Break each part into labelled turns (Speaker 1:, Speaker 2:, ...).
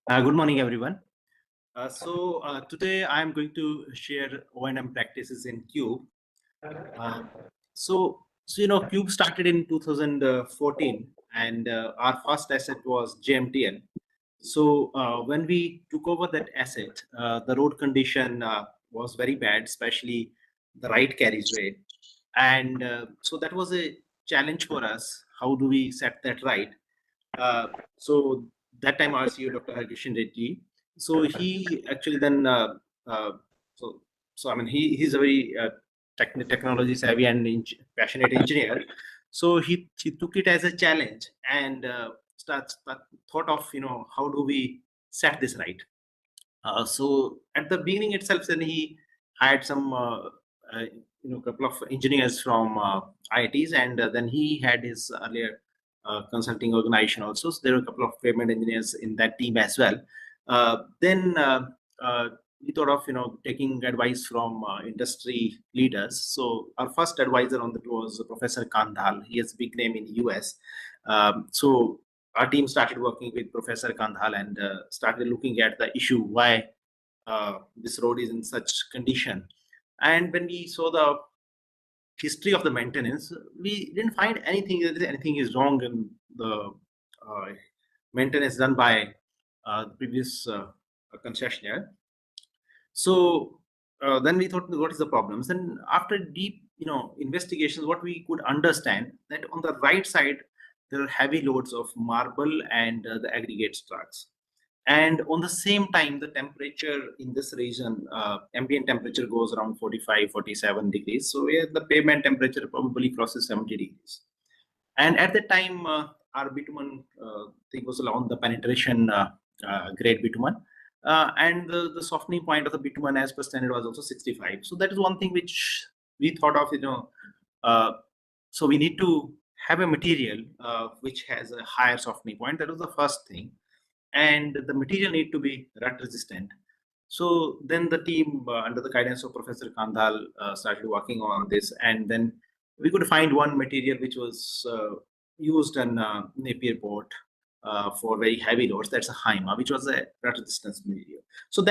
Speaker 1: Good morning, everyone. Today I am going to share O&M practices in Cube. Uh, Cube started in 2014, and our first asset was JMTN. When we took over that asset, the road condition was very bad, especially the right carriageway, and that was a challenge for us. How do we set that right? So that time our CEO, Dr. Harkishan Reddy, so he actually then uh, so so I mean he's a very technology savvy and passionate engineer. So he took it as a challenge and thought of how do we set this right. So at the beginning itself, then he hired some couple of engineers from IITs, and then he had his earlier consulting organization also. So there were a couple of payment engineers in that team as well. Then we thought of taking advice from industry leaders. So our first advisor on that was Professor Kandhal. He has a big name in the US. So our team started working with Professor Kandhal and started looking at the issue why this road is in such condition. And when we saw the history of the maintenance, we didn't find anything is wrong in the uh, maintenance done by the previous concessionaire. So then we thought, what is the problems? And after deep, investigations, what we could understand that on the right side there are heavy loads of marble and the aggregate trucks. And on the same time, the temperature in this region, ambient temperature goes around 45, 47 degrees. So yeah, the pavement temperature probably crosses 70 degrees. And at that time, our bitumen thing was on the penetration grade bitumen. And the softening point of the bitumen as per standard was also 65. So that is one thing which we thought of, uh, so we need to have a material which has a higher softening point. That was the first thing. And the material need to be rut resistant. So then the team, under the guidance of Professor Kandhal, started working on this, and then we could find one material which was used in Napier port for very heavy loads. That's a Haima, which was a rut resistance material. So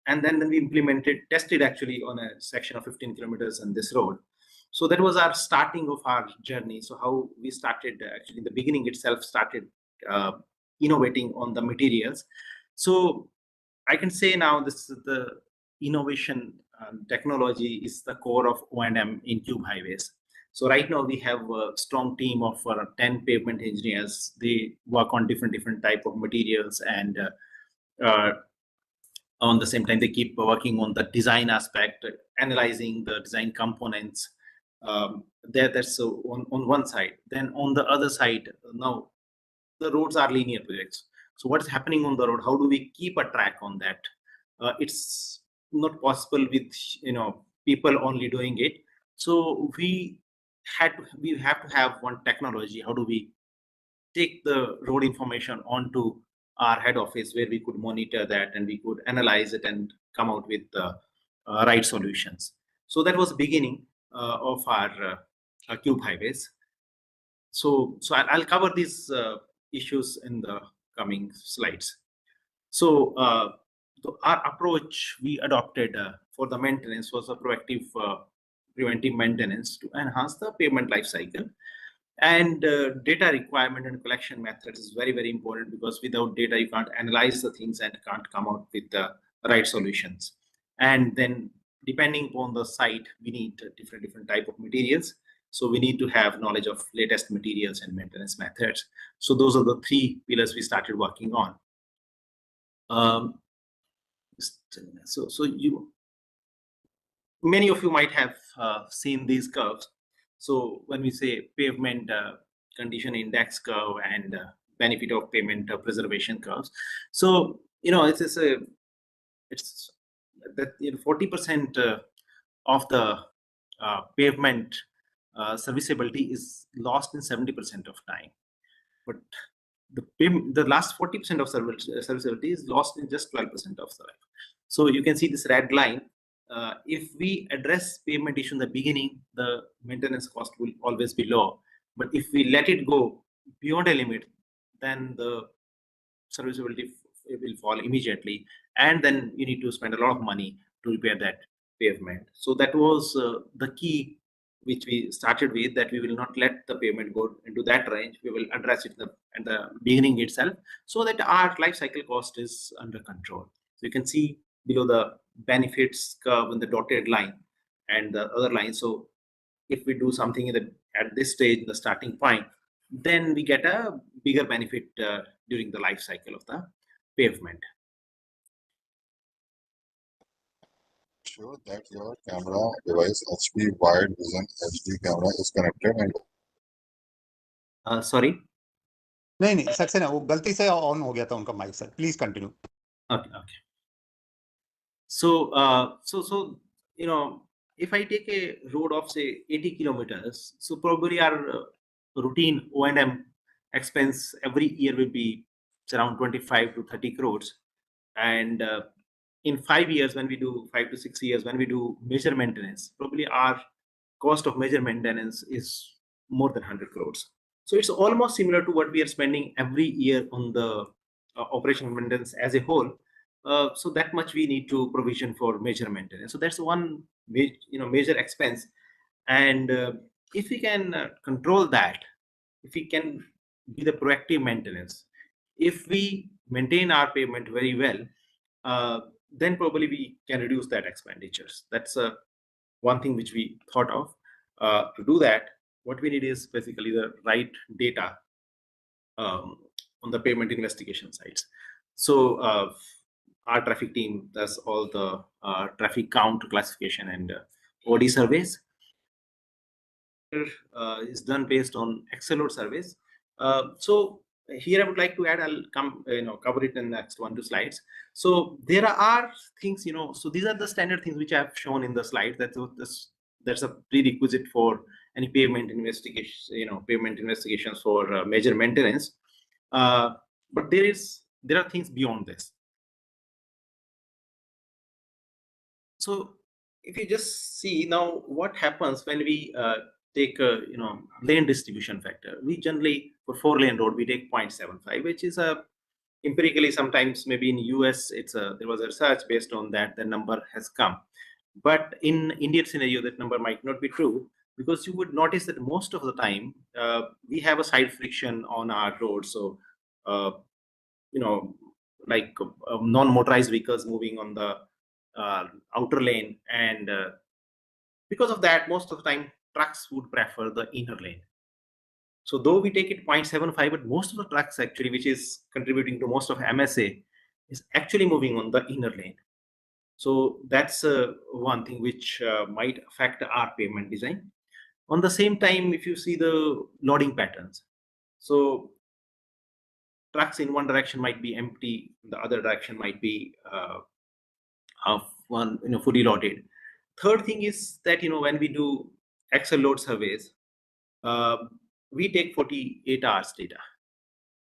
Speaker 1: and then we tested actually on a section of 15 kilometers on this road. So that was our starting of our journey. So how we started actually in the beginning itself started uh, innovating on the materials. So I can say now this is the innovation technology is the core of O&M in Cube Highways. So right now we have a strong team of 10 pavement engineers. They work on different type of materials, and on the same time they keep working on the design aspect, analyzing the design components. That's on one side. Then on the other side, now the roads are linear projects. So what's happening on the road? How do we keep a track on that? It's not possible with people only doing it. So we have to have one technology. How do we take the road information onto our head office where we could monitor that and we could analyze it and come out with the right solutions? So that was the beginning of our Cube Highways. So I'll cover these issues in the coming slides. So our approach we adopted for the maintenance was a proactive preventive maintenance to enhance the pavement life cycle. And data requirement and collection methods is very important, because without data you can't analyze the things and can't come out with the right solutions. And then depending upon the site, we need different type of materials. So we need to have knowledge of latest materials and maintenance methods. So those are the three pillars we started working on. um, so many of you might have seen these curves. So when we say pavement condition index curve and benefit of pavement preservation curves, so it's that 40% of the pavement serviceability is lost in 70% of time, but the last 40% of serviceability is lost in just 12% of the life. So you can see this red line. If we address pavement issue in the beginning, the maintenance cost will always be low. But if we let it go beyond a limit, then the serviceability it will fall immediately, and then you need to spend a lot of money to repair that pavement. So that was the key which we started with, that we will not let the pavement go into that range. We will address it at the beginning itself, so that our life cycle cost is under control. So you can see below the benefits curve in the dotted line and the other line. So if we do something at this stage, the starting point, then we get a bigger benefit during the life cycle of the pavement.
Speaker 2: Sure that your camera device HP wide vision HD camera is connected and
Speaker 1: Sorry.
Speaker 3: नहीं नहीं सक्सेना वो गलती से on हो गया था उनका mike sir please continue
Speaker 1: Okay. So, you know, if I take a road of say 80 kilometers, so probably our routine O&M expense every year will be around 25 to 30 crores. And in 5 years, when we do 5 to 6 years, when we do major maintenance, probably our cost of major maintenance is more than 100 crores. So it's almost similar to what we are spending every year on the operational maintenance as a whole. So that much we need to provision for major maintenance. So that's one major expense. And if we can control that, if we can do the proactive maintenance, if we maintain our payment very well, then probably we can reduce that expenditures. That's one thing which we thought of. To do that, what we need is basically the right data on the payment investigation sites. So our traffic team does all the traffic count classification and OD surveys. Is done based on Excel load surveys. So here I would like to add, I'll cover it in the next 1 2 slides. So there are things, so these are the standard things which I have shown in the slide. That's a prerequisite for any payment investigation, payment investigations for major maintenance. But there are things beyond this. So if you just see now what happens when we take a lane distribution factor, we generally for 4-lane road we take 0.75, which is a empirically sometimes maybe in US there was a research based on that the number has come, but in Indian scenario that number might not be true, because you would notice that most of the time we have a side friction on our road. So like non-motorized vehicles moving on the outer lane, and because of that most of the time trucks would prefer the inner lane. So though we take it 0.75, but most of the trucks actually, which is contributing to most of MSA, is actually moving on the inner lane. So that's one thing which might affect our payment design. On the same time, if you see the loading patterns, so trucks in one direction might be empty, the other direction might be fully loaded. Third thing is that when we do Excel load surveys, we take 48 hours data.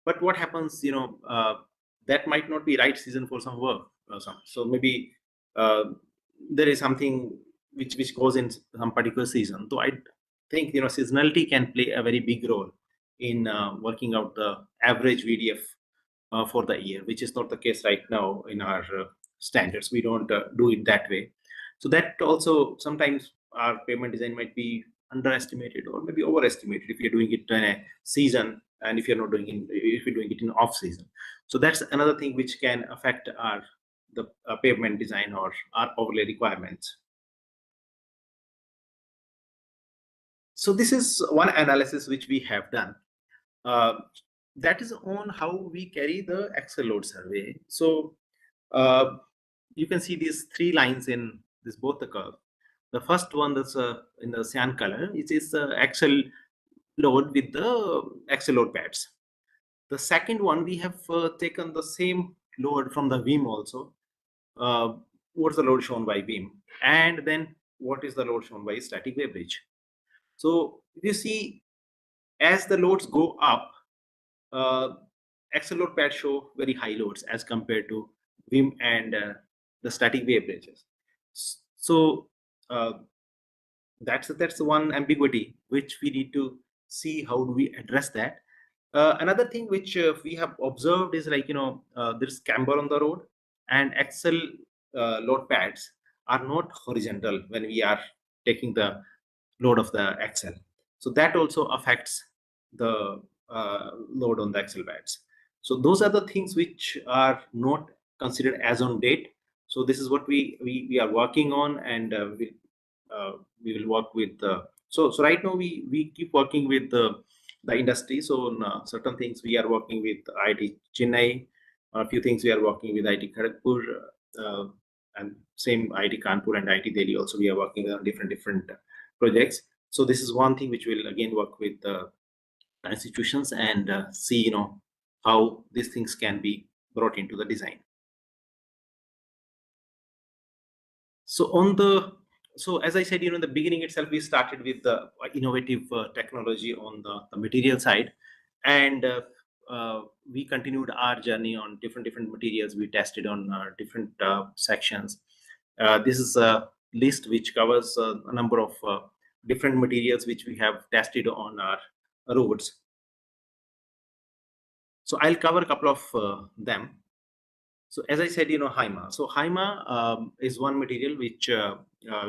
Speaker 1: But what happens, that might not be right season for some work or some. So maybe there is something which goes in some particular season. So I think seasonality can play a very big role in working out the average VDF for the year, which is not the case right now in our standards. We don't do it that way. So that also sometimes our payment design might be underestimated or maybe overestimated if you're doing it in a season, and if you're not doing it, if you're doing it in off season. So that's another thing which can affect the pavement design or our overlay requirements. So this is one analysis which we have done. That is on how we carry the Excel load survey. So you can see these 3 lines in this both the curve. The first one that's in the cyan color, it is the Excel load with the Excel load pads. The second one, we have taken the same load from the Vim also. What's the load shown by Vim, and then what is the load shown by static weighbridge. So if you see, as the loads go up, Excel load pads show very high loads as compared to Vim and the static weighbridges. So that's the one ambiguity which we need to see how do we address that. Another thing which we have observed is like, there's camber on the road, and axle load pads are not horizontal when we are taking the load of the axle. So that also affects the load on the axle pads. So those are the things which are not considered as on date. So this is what we are working on, and we will work with. So right now we keep working with the industry. So on certain things we are working with IIT Chennai, a few things we are working with IIT Kharagpur, uh, and same IIT Kanpur and IIT Delhi also we are working on different projects. So this is one thing which will again work with institutions and see how these things can be brought into the design. So as I said, in the beginning itself, we started with the innovative technology on the material side, and we continued our journey on different materials. We tested on different sections. This is a list which covers a number of different materials which we have tested on our roads. So I'll cover a couple of them. So as I said, Haima. So Haima is one material which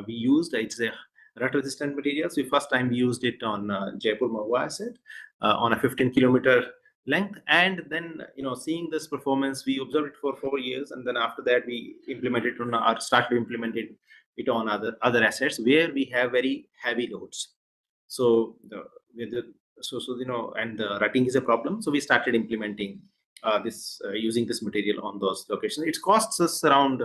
Speaker 1: we used. It's a rut-resistant material. So first time we used it on Jaipur Mahua asset on a 15-kilometer length, and then seeing this performance, we observed it for 4 years, and then after that we implemented it on or started implementing it on other assets where we have very heavy loads. So with the and the rutting is a problem. So we started implementing this using this material on those locations. It costs us around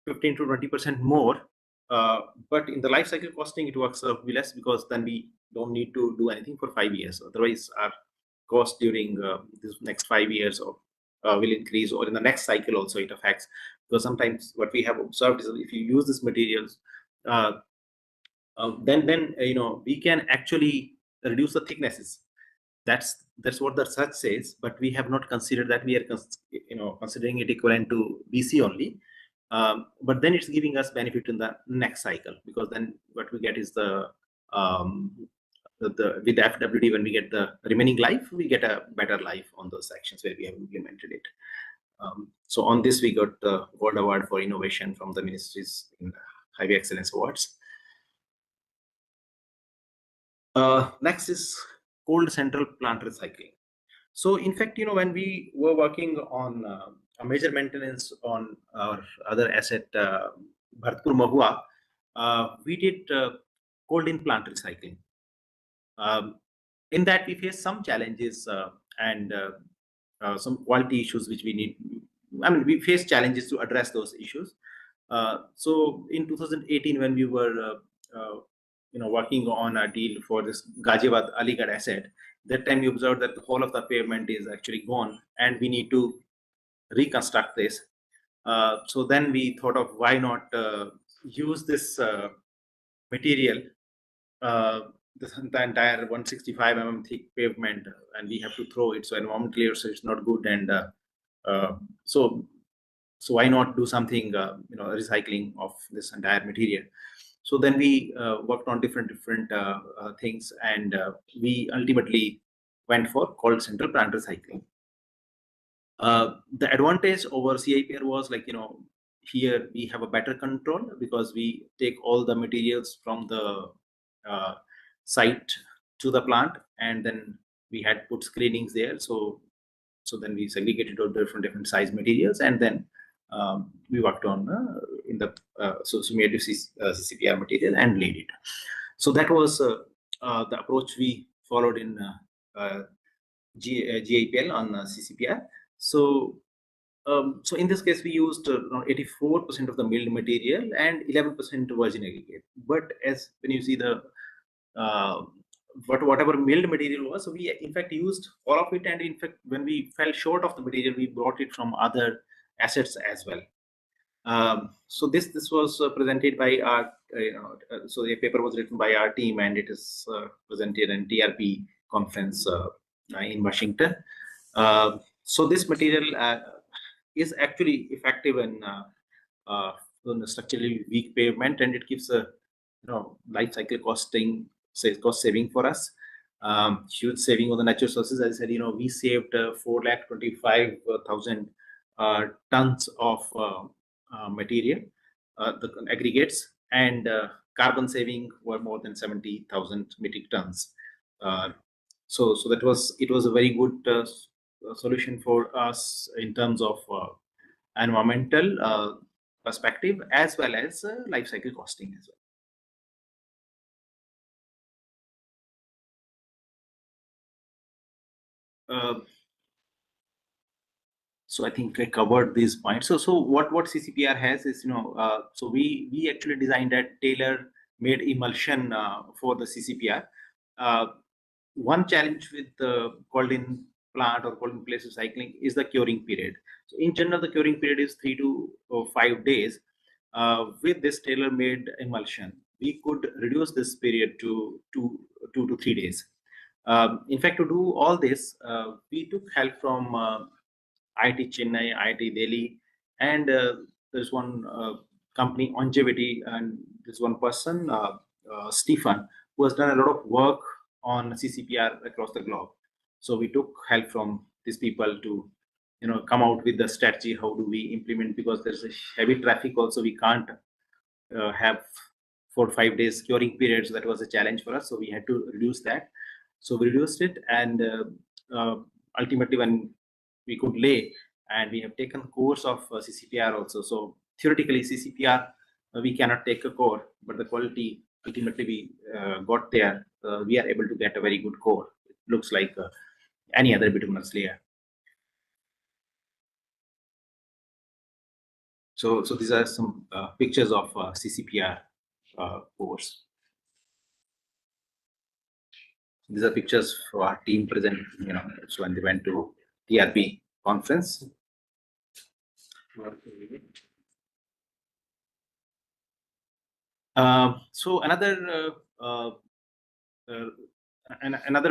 Speaker 1: 15 to 20% more, but in the life cycle costing it works out less, because then we don't need to do anything for 5 years. Otherwise our cost during this next 5 years will increase, or in the next cycle also it affects, because sometimes what we have observed is if you use these materials, uh, then we can actually reduce the thicknesses. That's what the search says, but we have not considered that. We are considering it equivalent to BC only, but then it's giving us benefit in the next cycle, because then what we get is um, with the FWD, when we get the remaining life, we get a better life on those sections where we have implemented it. So on this we got the Gold Award for Innovation from the ministries in Highway Excellence Awards. Next is cold central plant recycling. So in fact, when we were working on a major maintenance on our other asset, Bharatpur Mahua, we did cold in plant recycling. In that we faced some challenges and some quality issues which we need. I mean, we faced challenges to address those issues. So in 2018, when we were working on a deal for this Ghaziabad Aligarh asset, that time we observed that the whole of the pavement is actually gone, and we need to reconstruct this. So then we thought of why not use this material, the entire 165 thick pavement, and we have to throw it. So environmentally also it's not good, and so why not do something, recycling of this entire material. So then we worked on different things, and we ultimately went for cold central plant recycling. The advantage over CIPR was like, here we have a better control, because we take all the materials from the site to the plant, and then we had put screenings there. So then we segregated all different size materials, and then we worked on in the so made CCPR material and laid it. So that was the approach we followed in GIPL on CCPR. So in this case, we used 84% of the milled material and 11% virgin aggregate. But as when you see the whatever milled material was, so we in fact used all of it, and in fact when we fell short of the material, we brought it from other assets as well. So this was presented by our, so the paper was written by our team, and it is presented in TRP conference in Washington. So this material is actually effective in structurally weak pavement, and it gives a life cycle cost saving for us. huge saving on the natural sources. As I said, we saved 4,25,000 tons of material, the aggregates, and carbon saving were more than 70,000 metric tons. So that was it was a very good solution for us in terms of environmental perspective as well as life cycle costing as well. So I think I covered these points. So what CCPR has is, so we actually designed a tailor-made emulsion for the CCPR. One challenge with the cold in plant or cold in place recycling is the curing period. So in general, the curing period is 3 to 5 days. With this tailor-made emulsion, we could reduce this period to 2 to 3 days. In fact, to do all this, we took help from IIT Chennai, IIT Delhi, and there's one company, Longevity, and there's one person, Stephen, who has done a lot of work on CCPR across the globe. So we took help from these people to, come out with the strategy. How do we implement? Because there's a heavy traffic. Also, we can't have 4 or 5 days curing periods. That was a challenge for us. So we had to reduce that. So we reduced it, and ultimately, when we could lay, and we have taken course of CCPR also. So theoretically, CCPR we cannot take a core, but the quality ultimately we got there. We are able to get a very good core. It looks like any other bituminous layer. So these are some pictures of CCPR cores. These are pictures for our team present. So when they went to TRP conference. So another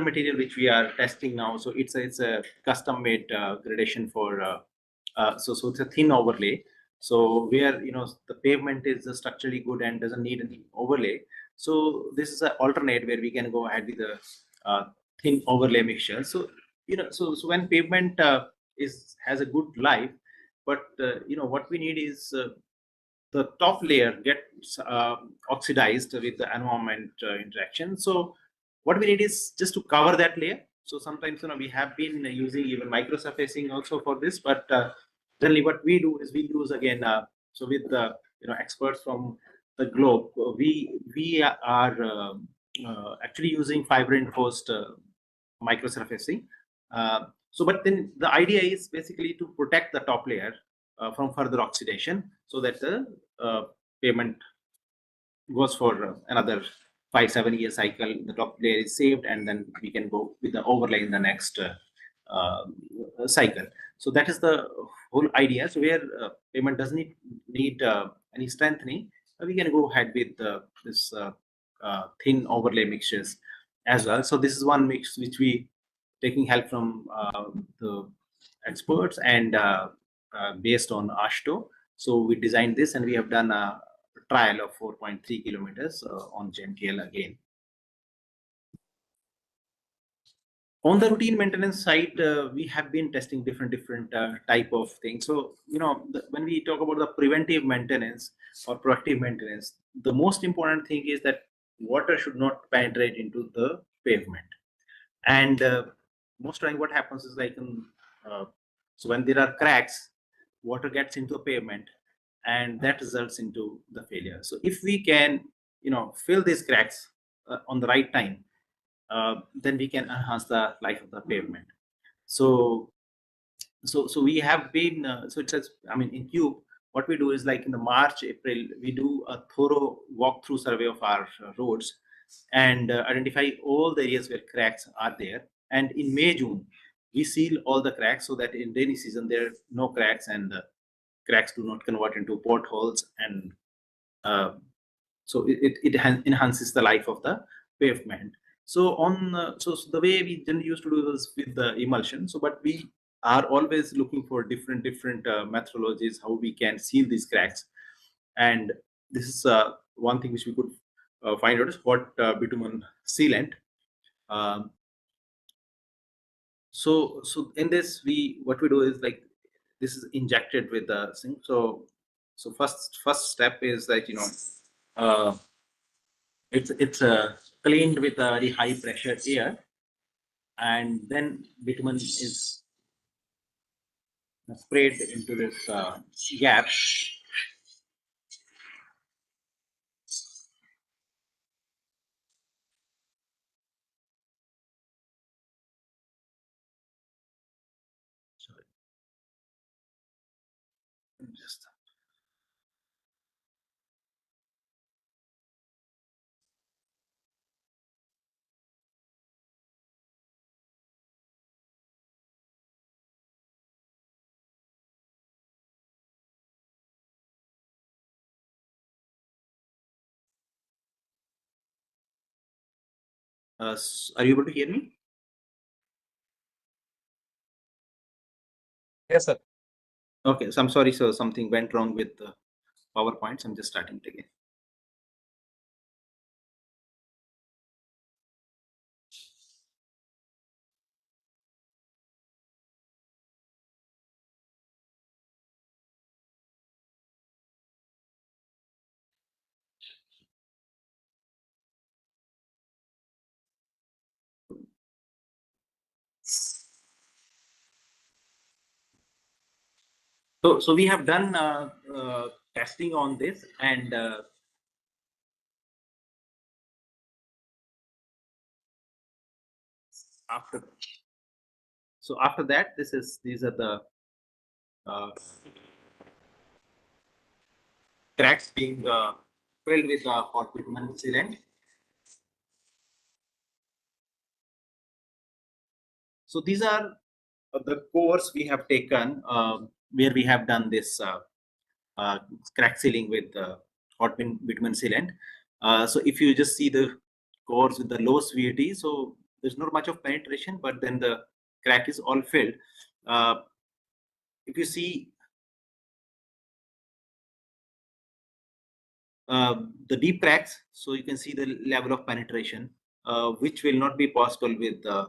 Speaker 1: material which we are testing now. So it's a custom made gradation for so it's a thin overlay. So where the pavement is structurally good and doesn't need any overlay. So this is an alternate where we can go ahead with a thin overlay mixture. So so when pavement has a good life, but what we need is the top layer gets oxidized with the environment interaction. So what we need is just to cover that layer. So sometimes we have been using even microsurfacing also for this, but generally what we do is we use again. So with the experts from the globe, we are actually using fiber reinforced microsurfacing. So, but then the idea is basically to protect the top layer from further oxidation, so that the pavement goes for another 5-7 year cycle. The top layer is saved, and then we can go with the overlay in the next cycle. So that is the whole idea. So where pavement doesn't need any strengthening, we can go ahead with this thin overlay mixtures as well. So this is one mix which we taking help from the experts and based on ASHTO. So we designed this, and we have done a trial of 4.3 kilometers on GMTL again. On the routine maintenance side, we have been testing different type of things. So when we talk about the preventive maintenance or proactive maintenance, the most important thing is that water should not penetrate into the pavement. And most time what happens is like so when there are cracks, water gets into the pavement, and that results into the failure. So if we can fill these cracks on the right time, then we can enhance the life of the pavement. So we have been so it says, I mean, in Cube, what we do is like in the March, April, we do a thorough walkthrough survey of our roads and identify all the areas where cracks are there. And in May, June, we seal all the cracks so that in rainy season there are no cracks, and the cracks do not convert into potholes, and so it enhances the life of the pavement. So so the way we generally used to do this with the emulsion. So but we are always looking for different methodologies how we can seal these cracks. And this is one thing which we could find out is what bitumen sealant. Um, so in this, what we do is like this is injected with the thing. So first step is that uh, it's cleaned with a very high pressure air, and then bitumen is sprayed into this gap. Sorry, just are you able to hear me?
Speaker 4: Yes, sir.
Speaker 1: Okay, so I'm sorry. So something went wrong with the PowerPoint. So I'm just starting it again. So we have done testing on this, and after after that, these are the uh, cracks being filled with hot bitumen sealant. So these are the cores we have taken where we have done this uh, crack sealing with hot bitumen sealant. So if you just see the cores with the lowest VAT, so there's not much of penetration, but then the crack is all filled. If you see the deep cracks, so you can see the level of penetration, which will not be possible with the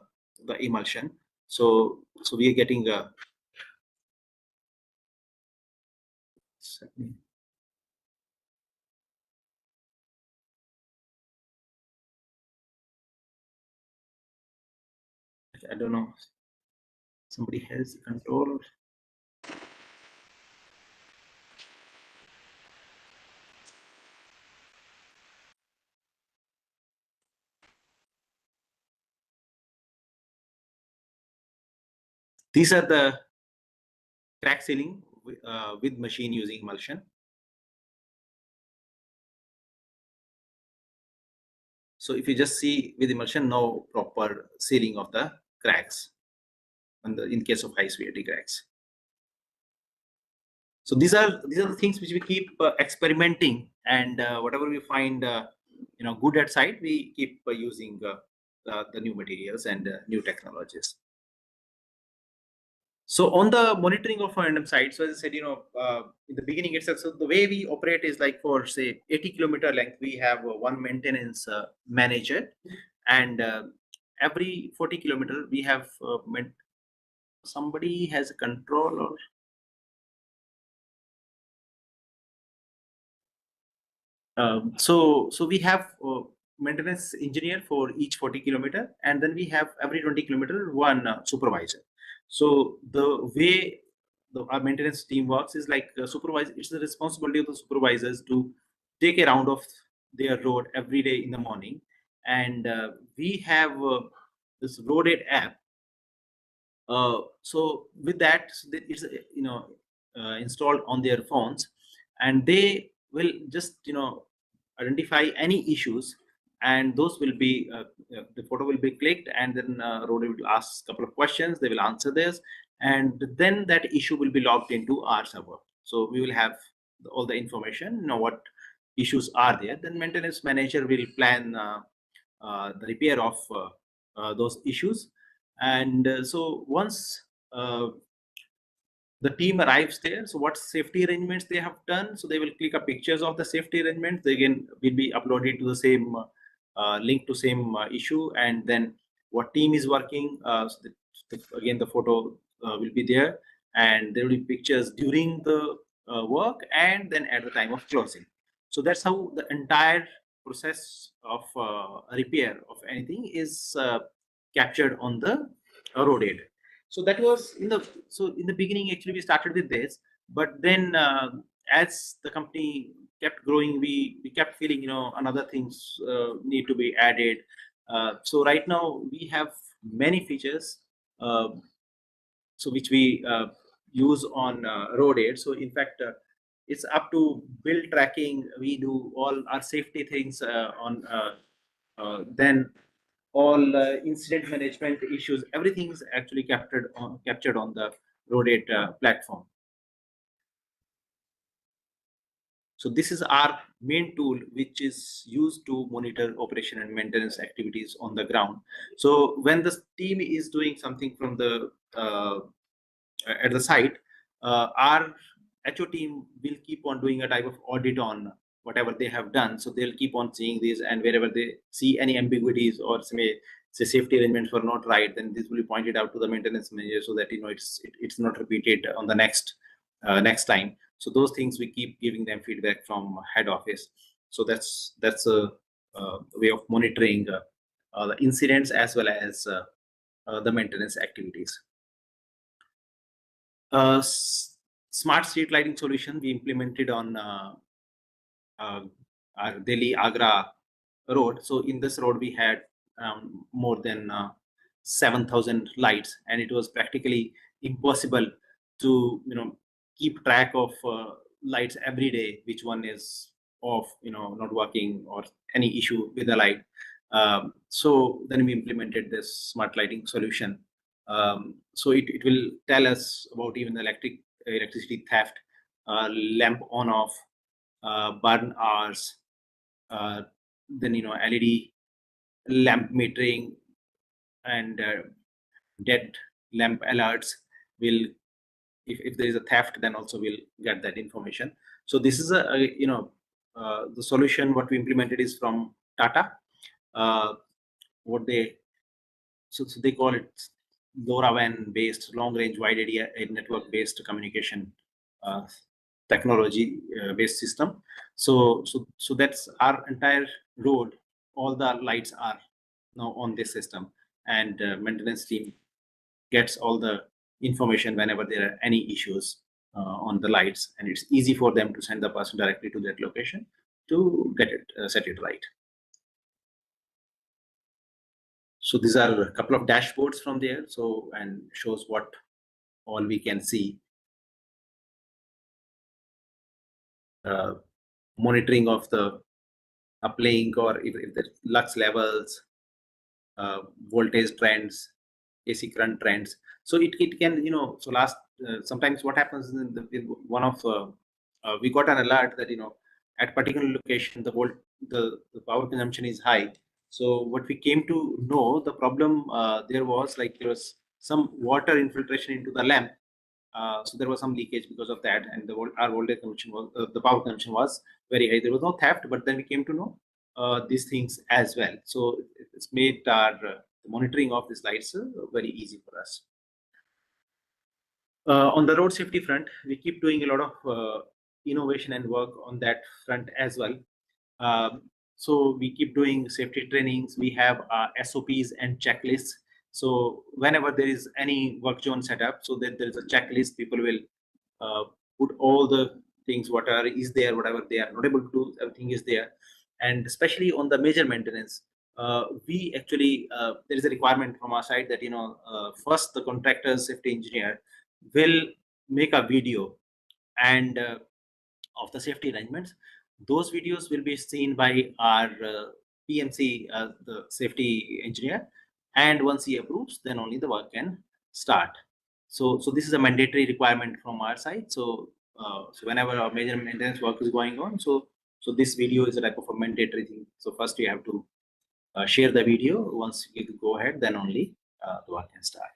Speaker 1: emulsion. So we are getting I don't know, somebody has control. These are the crack sealing with machine using emulsion. So if you just see with emulsion, no proper sealing of the cracks in case of high severity cracks. So these are the things which we keep experimenting, and whatever we find good at site, we keep using the new materials and new technologies. So on the monitoring of our random site, so as I said, in the beginning itself, so the way we operate is like for say 80-kilometer length, we have one maintenance manager, and every 40-kilometer we have somebody has a control or so we have maintenance engineer for each 40-kilometer, and then we have every 20-kilometer one supervisor. So the way our maintenance team works is like supervise. It's the responsibility of the supervisors to take a round of their road every day in the morning, and we have this road aid app. So with that, so it's installed on their phones, and they will just identify any issues, and those will be the photo will be clicked, and then road will ask a couple of questions. They will answer this, and then that issue will be logged into our server. So we will have all the information, what issues are there. Then maintenance manager will plan the repair of those issues, and so once uh, the team arrives there, so what safety arrangements they have done, so they will click up pictures of the safety arrangements. They again will be uploaded to the same link to same issue, and then what team is working. Again, the photo will be there, and there will be pictures during the work and then at the time of closing. So that's how the entire process of repair of anything is captured on the road aid. So that was in the beginning. Actually, we started with this, but then as the company kept growing, we kept feeling another things need to be added. So right now we have many features, uh, so which we use on road aid. So in fact, it's up to build tracking. We do all our safety things on then all incident management issues. Everything is actually captured on the road aid platform. So this is our main tool, which is used to monitor operation and maintenance activities on the ground. So when the team is doing something from the at the site, our HO team will keep on doing a type of audit on whatever they have done. So they'll keep on seeing this, and wherever they see any ambiguities or say safety arrangements were not right, then this will be pointed out to the maintenance manager so that it's not repeated on the next time. So those things we keep giving them feedback from head office. So that's a way of monitoring the incidents as well as the maintenance activities. Smart street lighting solution we implemented on uh, our Delhi Agra road. So in this road we had more than 7,000 lights, and it was practically impossible to keep track of lights every day, which one is off, not working, or any issue with the light. So then we implemented this smart lighting solution. So it will tell us about even electricity theft, lamp on off, burn hours, then LED lamp metering, and dead lamp alerts will, if there is a theft, then also we'll get that information. So this is the solution what we implemented is from Tata. What they so they call it LoRaWAN based, long range wide area network based communication uh, technology based system. So that's our entire road. All the lights are now on this system, and maintenance team gets all the information whenever there are any issues on the lights, and it's easy for them to send the person directly to that location to get it set it right. So these are a couple of dashboards from there, so and shows what all we can see. Monitoring of the uplink, or if the lux levels, voltage trends, AC current trends. So it can, so sometimes what happens in one of we got an alert that at particular location the power consumption is high. So what we came to know, the problem there was some water infiltration into the lamp. So there was some leakage because of that, and our voltage consumption was the power consumption was very high. There was no theft, but then we came to know these things as well. So it's made our monitoring of these lights very easy for us. On the road safety front, we keep doing a lot of innovation and work on that front as well. So we keep doing safety trainings. We have SOPs and checklists. So whenever there is any work zone set up, so that there is a checklist, people will put all the things whatever is there, whatever they are not able to do, everything is there. And especially on the major maintenance, we actually there is a requirement from our side that first the contractor safety engineer will make a video and of the safety arrangements. Those videos will be seen by our PMC, the safety engineer, and once he approves, then only the work can start. So this is a mandatory requirement from our side. So whenever our major maintenance work is going on, so this video is a type of a mandatory thing. So first you have to share the video. Once you go ahead, then only the work can start.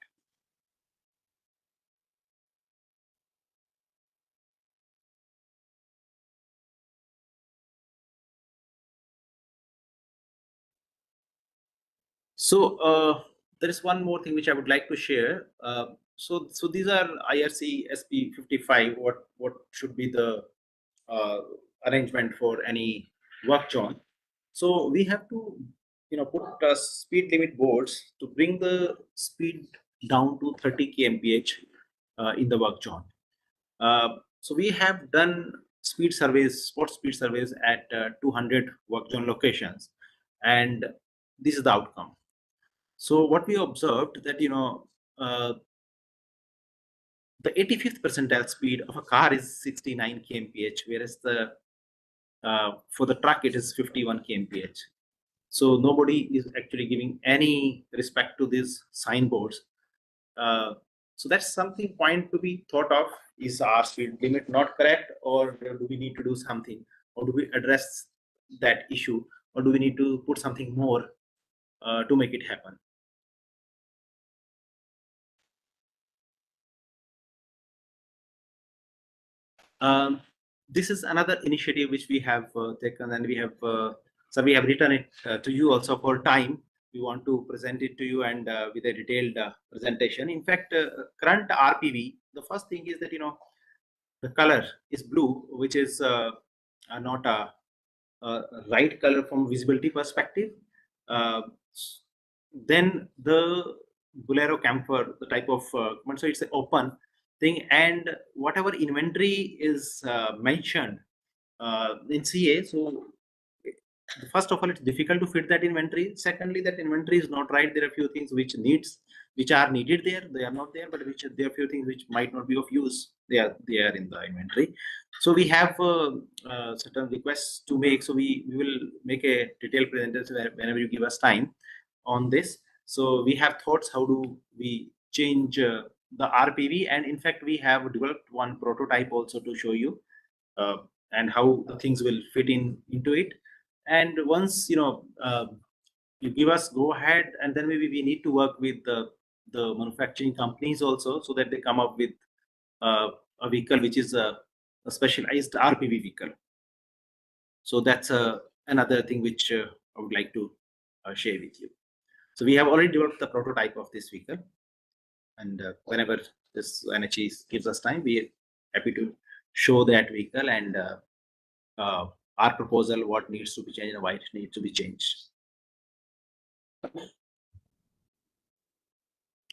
Speaker 1: So there is one more thing which I would like to share. So these are IRC SP55. What should be the uh, arrangement for any work zone? So we have to, put speed limit boards to bring the speed down to 30 kmph in the work zone. So we have done speed surveys, spot speed surveys at 200 work zone locations, and this is the outcome. So what we observed that uh, the 85th percentile speed of a car is 69 kmph, whereas the for the truck it is 51 kmph. So nobody is actually giving any respect to these signboards. So that's something point to be thought of. Is our speed limit not correct, or do we need to do something, or do we address that issue, or do we need to put something more to make it happen? Um, this is another initiative which we have taken, and we have written it to you also for time. We want to present it to you and with a detailed presentation. In fact, current RPV, the first thing is that the color is blue, which is not a right color from visibility perspective. Uh, then the Bolero camphor, the type of so it's an open thing, and whatever inventory is mentioned in CA. So first of all, it's difficult to fit that inventory. Secondly, that inventory is not right. There are a few things which are needed there. They are not there, but there are a few things which might not be of use. They are in the inventory. So we have certain requests to make. So we will make a detailed presentation whenever you give us time on this. So we have thoughts how do we change the RPV, and in fact we have developed one prototype also to show you and how the things will fit into it. And once you give us go ahead, and then maybe we need to work with the manufacturing companies also, so that they come up with a vehicle which is a specialized RPV vehicle. So that's another thing which I would like to share with you. So we have already developed the prototype of this vehicle, and whenever this NHE gives us time, we are happy to show that vehicle and our proposal, what needs to be changed and why it needs to be changed.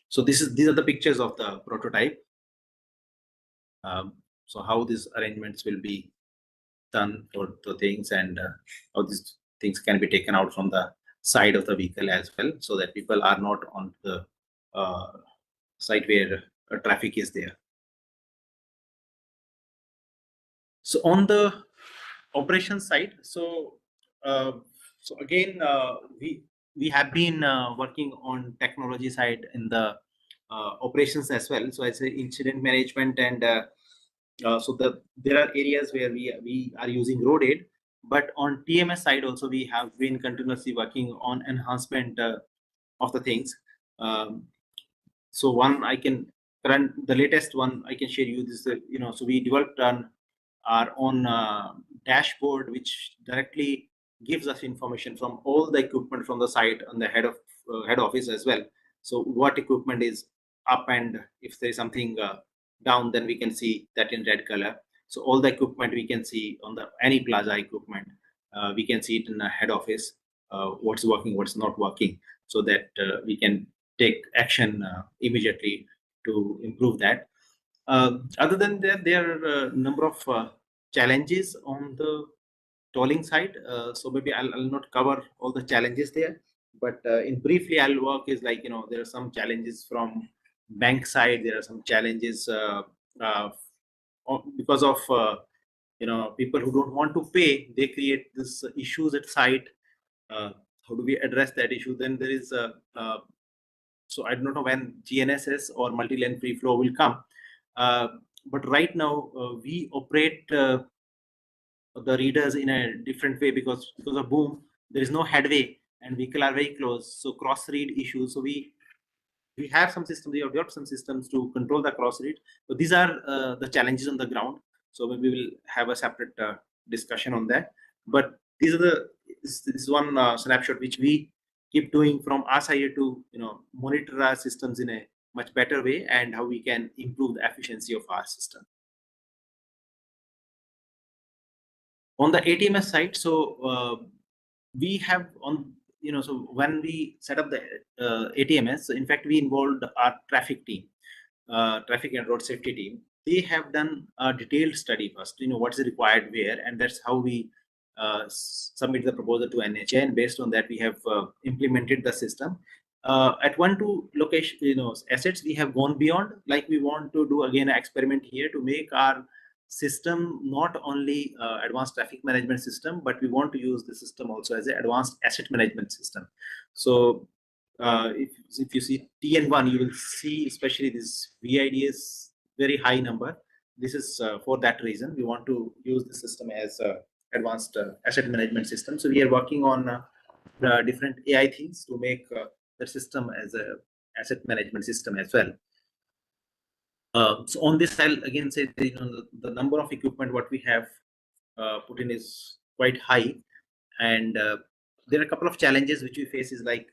Speaker 1: So these are the pictures of the prototype. So how these arrangements will be done for the things, and how these things can be taken out from the side of the vehicle as well, so that people are not on the side where traffic is there. So on the operation side, so again we have been working on technology side in the operations as well. So I say incident management, and so there are areas where we are using road aid, but on TMS side also we have been continuously working on enhancement of the things. So one I can the latest one I can share you this. So we developed our own dashboard, which directly gives us information from all the equipment from the site on the head office as well. So what equipment is up, and if there is something down, then we can see that in red color. So all the equipment we can see on the any plaza equipment, we can see it in the head office, what's working, what's not working, so that we can take action immediately to improve that. Other than that, there are a number of challenges on the tolling side. So maybe I'll not cover all the challenges there, but in briefly, I'll work is like, there are some challenges from bank side. There are some challenges uh, because of people who don't want to pay. They create this issues at site. How do we address that issue? Then there is so I don't know when GNSS or multi-lane free flow will come. But right now we operate the readers in a different way, because of boom there is no headway and vehicle are very close, so cross read issues. So we have some systems, we have developed some systems to control the cross read. So these are the challenges on the ground. So maybe we'll have a separate discussion on that. But these are this is one snapshot which we keep doing from our side to monitor our systems in a much better way, and how we can improve the efficiency of our system. On the ATMS side, so we have on so when we set up the ATMS, in fact we involved our traffic team, traffic and road safety team. They have done a detailed study first, what's required where, and that's how we submit the proposal to NHA, and based on that we have implemented the system. At 1-2 location, assets, we have gone beyond. Like, we want to do again an experiment here to make our system not only advanced traffic management system, but we want to use the system also as an advanced asset management system. So if you see TN1, you will see especially this VIDS very high number. This is for that reason we want to use the system as advanced asset management system. So we are working on the different AI things to make the system as a asset management system as well. So on this, I'll again say the number of equipment what we have put in is quite high, and there are a couple of challenges which we face. Is like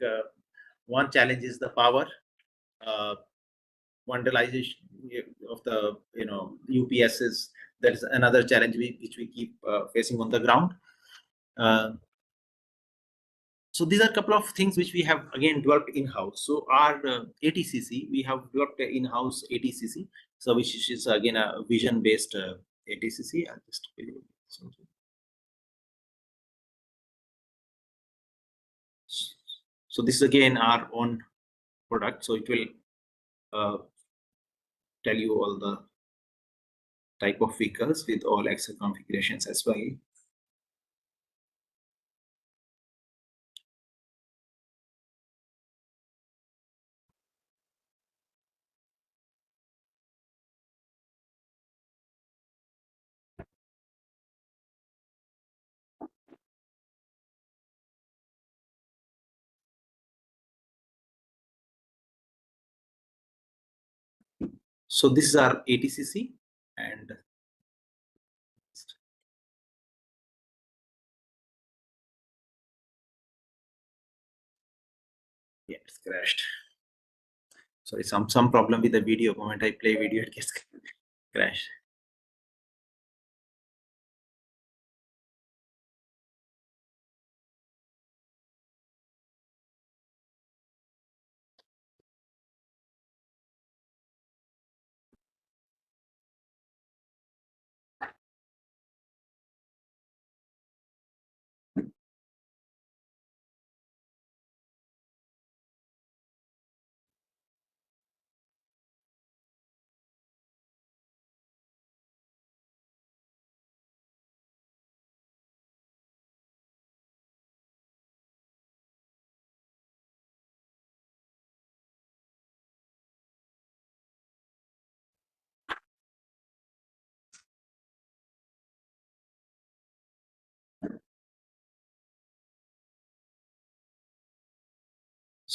Speaker 1: one challenge is the power, vandalization of the UPSs. That's another challenge which we keep facing on the ground. So these are a couple of things which we have again developed in-house. So our ATCC, we have developed an in-house ATCC, so which is again a vision-based ATCC. I'll just give you something. So this is again our own product. So it will tell you all the type of vehicles with all Excel configurations as well. So this is our ATCC, and yeah, it's crashed. Sorry, some problem with the video. Moment I play video, it gets crashed.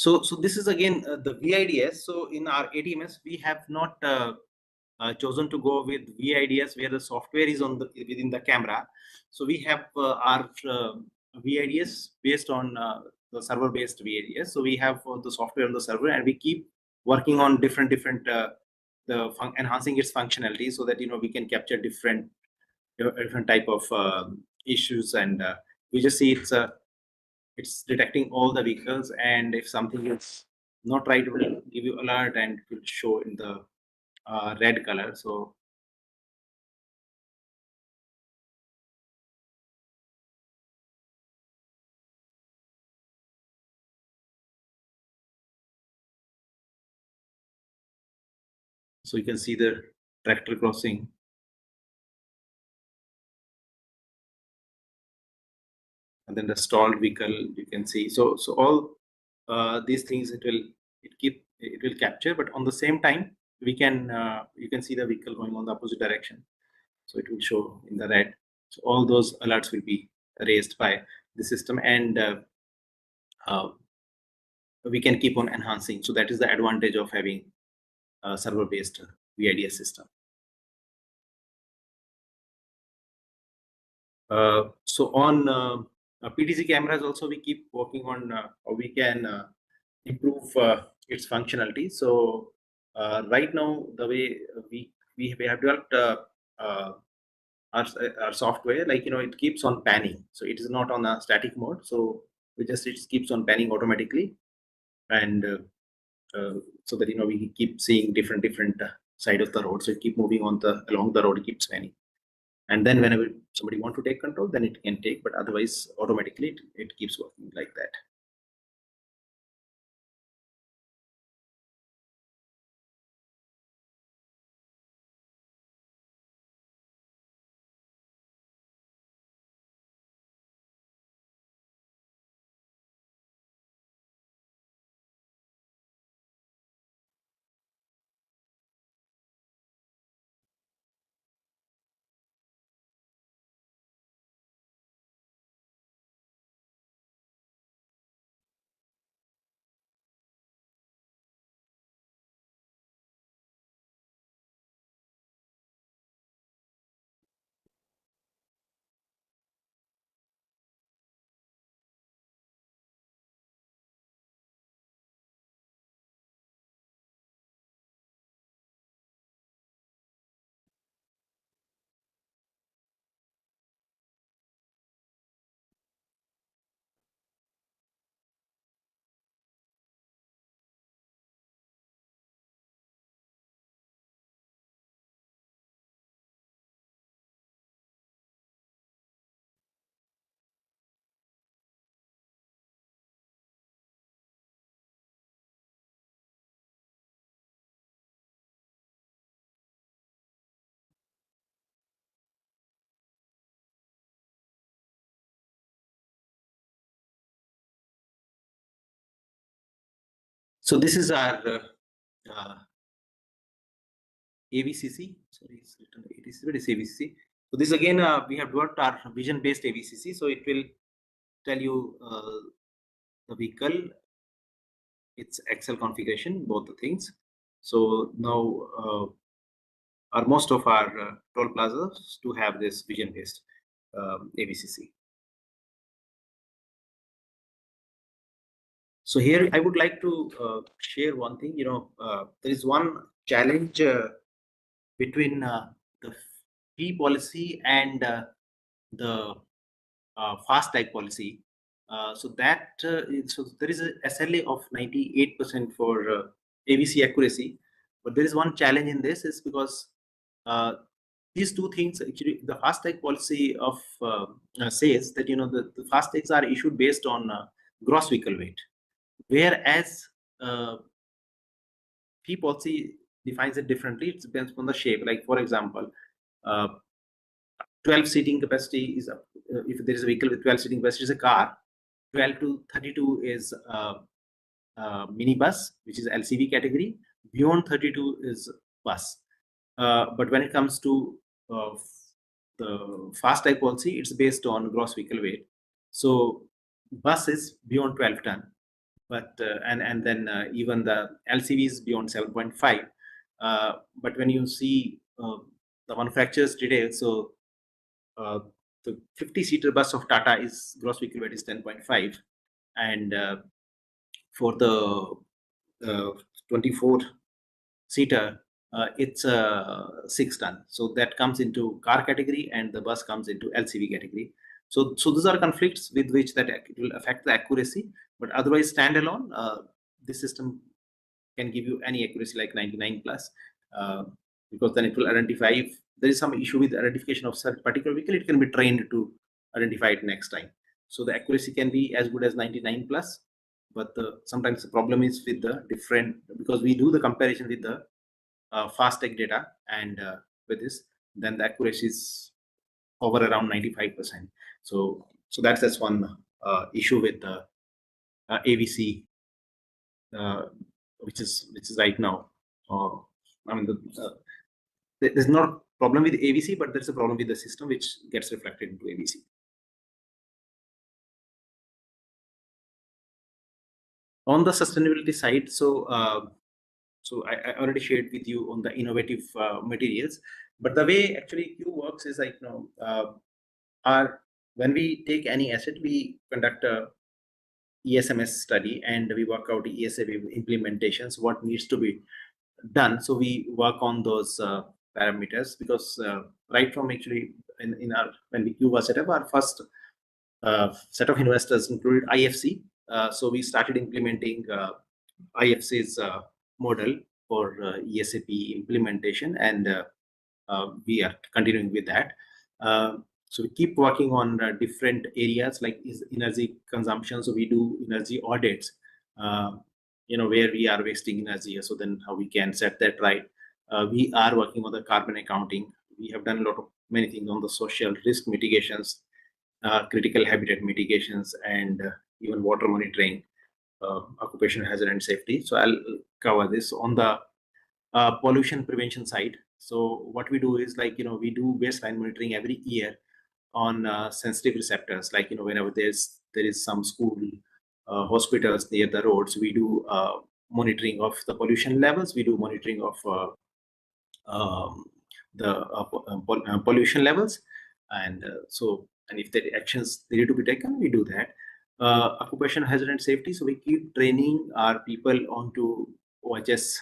Speaker 1: So this is again the VIDS. So in our ATMS, we have not chosen to go with VIDS where the software is on within the camera. So we have our VIDS based on the server-based VIDS. So we have the software on the server, and we keep working on different enhancing its functionality so that we can capture different type of issues, and we just see it's detecting all the vehicles, and if something is not right, it will give you alert and it will show in the red color. So you can see the tractor crossing, and then the stalled vehicle you can see. So all these things it will capture, but on the same time we can you can see the vehicle going on the opposite direction, so it will show in the red. So all those alerts will be raised by the system, and we can keep on enhancing. So that is the advantage of having a server-based VIDS system. So on PTZ cameras also we keep working on how we can improve its functionality. So right now the way we have developed uh, our software, like it keeps on panning, so it is not on a static mode. So it keeps on panning automatically, and so that we keep seeing different side of the road. So it keep moving on along the road, it keeps panning, and then whenever somebody want to take control, then it can take, but otherwise automatically it keeps working like that. So this is our AVCC. Sorry, it's written ATC, but it's AVCC. So this again, we have developed our vision-based AVCC. So it will tell you the vehicle, its Excel configuration, both the things. So now, are most of our toll plazas to have this vision-based AVCC. So here I would like to share one thing. There is one challenge between the fee policy and the fast tag policy. So there is a SLA of 98% for AVC accuracy, but there is one challenge in this is because these two things actually, the fast tag policy of says that the fast tags are issued based on gross vehicle weight, whereas fee policy defines it differently. It depends on the shape. Like for example, uh, 12 seating capacity is if there is a vehicle with 12 seating capacity is a car. 12 to 32 is minibus, which is LCV category. Beyond 32 is bus. But when it comes to uh, the fast type policy, it's based on gross vehicle weight. So bus is beyond 12 ton, but and then even the LCV is beyond 7.5. But when you see the manufacturer's details, so the 50-seater bus of Tata is gross vehicle weight is 10.5, and for the 24-seater, it's 6 ton. So that comes into car category, and the bus comes into LCV category. So those are conflicts with which that it will affect the accuracy. But otherwise, standalone, this system can give you any accuracy like 99 plus, because then it will identify if there is some issue with identification of such particular vehicle, it can be trained to identify it next time. So the accuracy can be as good as 99 plus, but sometimes the problem is with the different, because we do the comparison with the FASTag data, and with this, then the accuracy is over around 95%. So that's one issue with the AVC, uh, which is right now. I mean, there's not a problem with AVC, but there's a problem with the system which gets reflected into AVC. On the sustainability side, so I already shared with you on the innovative materials, but the way actually Q works is like our when we take any asset, we conduct a ESMS study and we work out ESAB implementations, what needs to be done. So we work on those parameters, because right from actually in our, when we Cube was set up, our first set of investors included IFC. So we started implementing IFC's model for ESAP implementation, and we are continuing with that. So we keep working on different areas like energy consumption. So we do energy audits, where we are wasting energy. So then how we can set that right. We are working on the carbon accounting. We have done a lot of many things on the social risk mitigations, critical habitat mitigations, and even water monitoring, occupational hazard and safety. So I'll cover this on the pollution prevention side. So what we do is, like, we do baseline monitoring every year on sensitive receptors, like, whenever there is some school, hospitals near the roads, we do monitoring of the pollution levels. We do monitoring of the pollution levels, and and if there are actions needed to be taken, we do that. Occupational hazard and safety. So we keep training our people onto OHS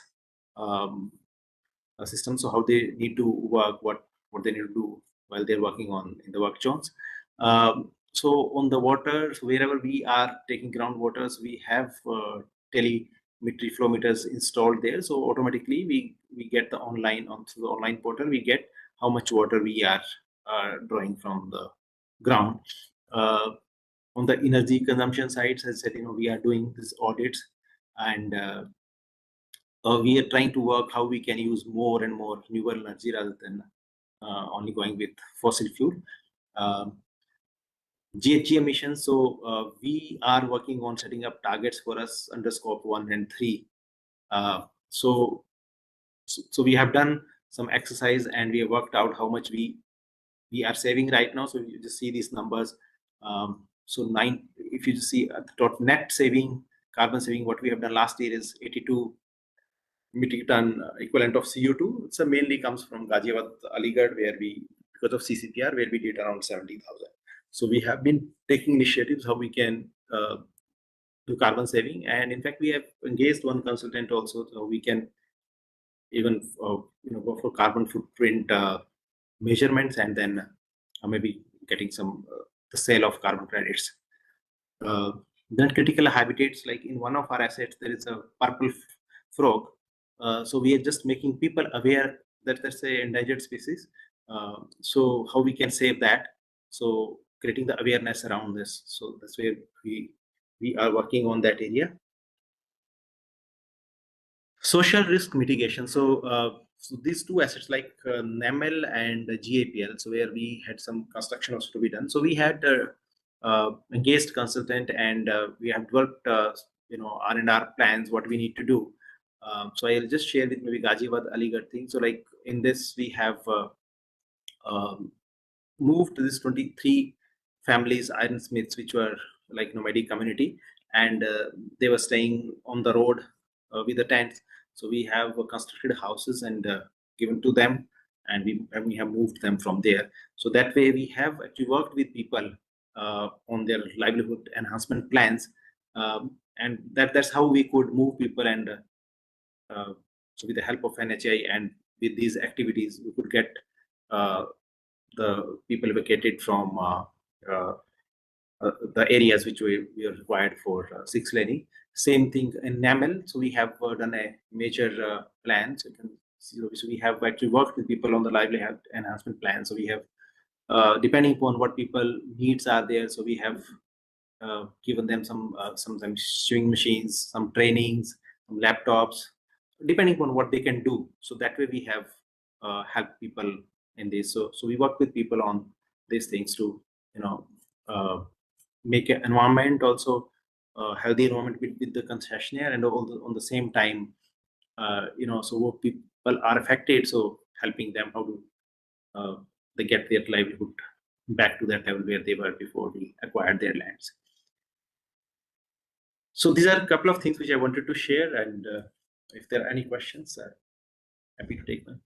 Speaker 1: system, so how they need to work, what they need to do while they're working on in the work zones. So on the water, so wherever we are taking groundwaters, we have telemetry flow meters installed there. So automatically we get the online, onto the online portal, we get how much water we are drawing from the ground. On the energy consumption side, as I said, we are doing these audits, and we are trying to work how we can use more and more renewable energy rather than only going with fossil fuel. GHG emissions. So we are working on setting up targets for us under scope 1 and 3. So we have done some exercise, and we have worked out how much we are saving right now. So you just see these numbers. So if you just see the net saving, carbon saving, what we have done last year is 82 metric ton equivalent of CO2. It's mainly comes from Ghaziabad, Aligarh, where we, because of CCPR, where we did around 70,000. So we have been taking initiatives how we can do carbon saving, and in fact we have engaged one consultant also, so we can even go for carbon footprint measurements, and then maybe getting some the sale of carbon credits. Then critical habitats, like in one of our assets there is a purple frog. So we are just making people aware that that's a endangered species. So how we can save that? So creating the awareness around this. So that's where we are working on that area. Social risk mitigation. So these two assets, like NAML and GAPL, so where we had some construction also to be done. So we had engaged consultant, and we have developed R&R plans, what we need to do. So I'll just share with maybe Ghaziabad, Aligarh thing. So like in this, we have moved to this 23 families, ironsmiths, which were like nomadic community, and they were staying on the road with the tents. So we have constructed houses and given to them, and we have moved them from there. So that way we have actually worked with people on their livelihood enhancement plans, and that's how we could move people. And so with the help of NHI and with these activities, we could get the people evacuated from the areas which we are required for 6 laning. Same thing in NAML. So we have done a major plan. So you can see, so we have actually worked with people on the livelihood enhancement plan. So we have, depending upon what people needs are there, so we have given them sometimes sewing machines, some trainings, some laptops, depending upon what they can do. So that way we have helped people in this. So we work with people on these things to make an environment also healthy environment with the concessionaire, and on the same time so what people are affected, so helping them how to they get their livelihood back to that level where they were before we acquired their lands. So these are a couple of things which I wanted to share, and if there are any questions, happy to take them.